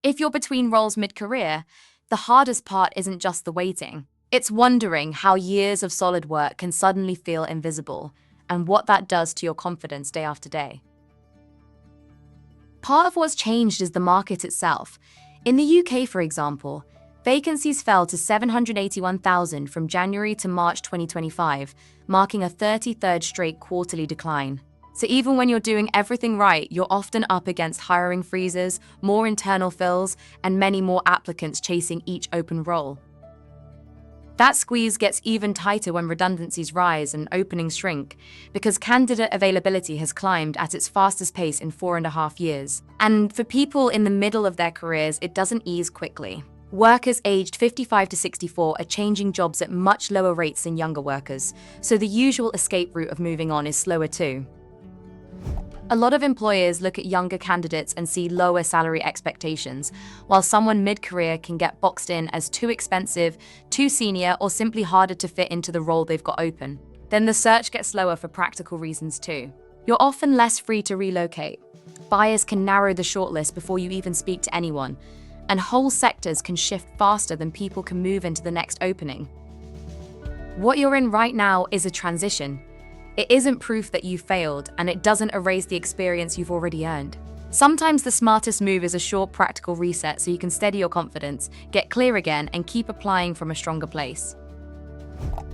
If you're between roles mid-career, the hardest part isn't just the waiting. It's wondering how years of solid work can suddenly feel invisible and what that does to your confidence day after day. Part of what's changed is the market itself. In the UK, for example, vacancies fell to 781,000 from January to March 2025, marking a 33rd straight quarterly decline. So even when you're doing everything right, you're often up against hiring freezes, more internal fills, and many more applicants chasing each open role. That squeeze gets even tighter when redundancies rise and openings shrink, because candidate availability has climbed at its fastest pace in 4.5 years. And for people in the middle of their careers, it doesn't ease quickly. Workers aged 55 to 64 are changing jobs at much lower rates than younger workers, so the usual escape route of moving on is slower too. A lot of employers look at younger candidates and see lower salary expectations, while someone mid-career can get boxed in as too expensive, too senior, or simply harder to fit into the role they've got open. Then the search gets slower for practical reasons too. You're often less free to relocate. Buyers can narrow the shortlist before you even speak to anyone, and whole sectors can shift faster than people can move into the next opening. What you're in right now is a transition. It isn't proof that you failed, and it doesn't erase the experience you've already earned. Sometimes the smartest move is a short, practical reset so you can steady your confidence, get clear again, and keep applying from a stronger place.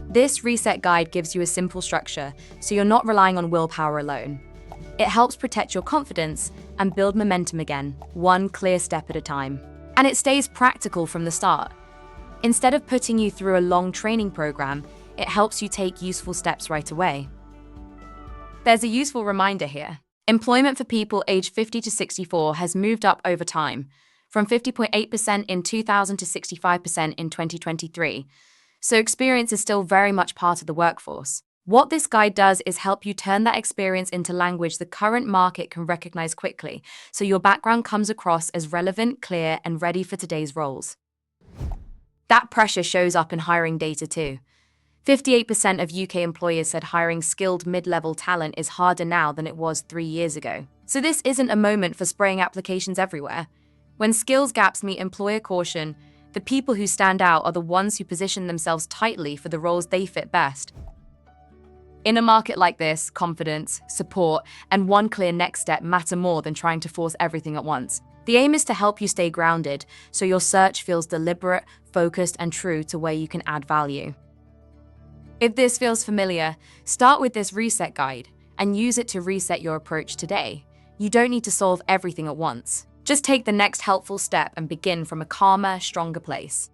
This reset guide gives you a simple structure, so you're not relying on willpower alone. It helps protect your confidence and build momentum again, one clear step at a time. And it stays practical from the start. Instead of putting you through a long training program, it helps you take useful steps right away. There's a useful reminder here. Employment for people aged 50 to 64 has moved up over time, from 50.8% in 2000 to 65% in 2023. So experience is still very much part of the workforce. What this guide does is help you turn that experience into language the current market can recognize quickly, so your background comes across as relevant, clear, and ready for today's roles. That pressure shows up in hiring data too. 58% of UK employers said hiring skilled mid-level talent is harder now than it was 3 years ago. So this isn't a moment for spraying applications everywhere. When skills gaps meet employer caution, the people who stand out are the ones who position themselves tightly for the roles they fit best. In a market like this, confidence, support, and one clear next step matter more than trying to force everything at once. The aim is to help you stay grounded, so your search feels deliberate, focused, and true to where you can add value. If this feels familiar, start with this reset guide and use it to reset your approach today. You don't need to solve everything at once. Just take the next helpful step and begin from a calmer, stronger place.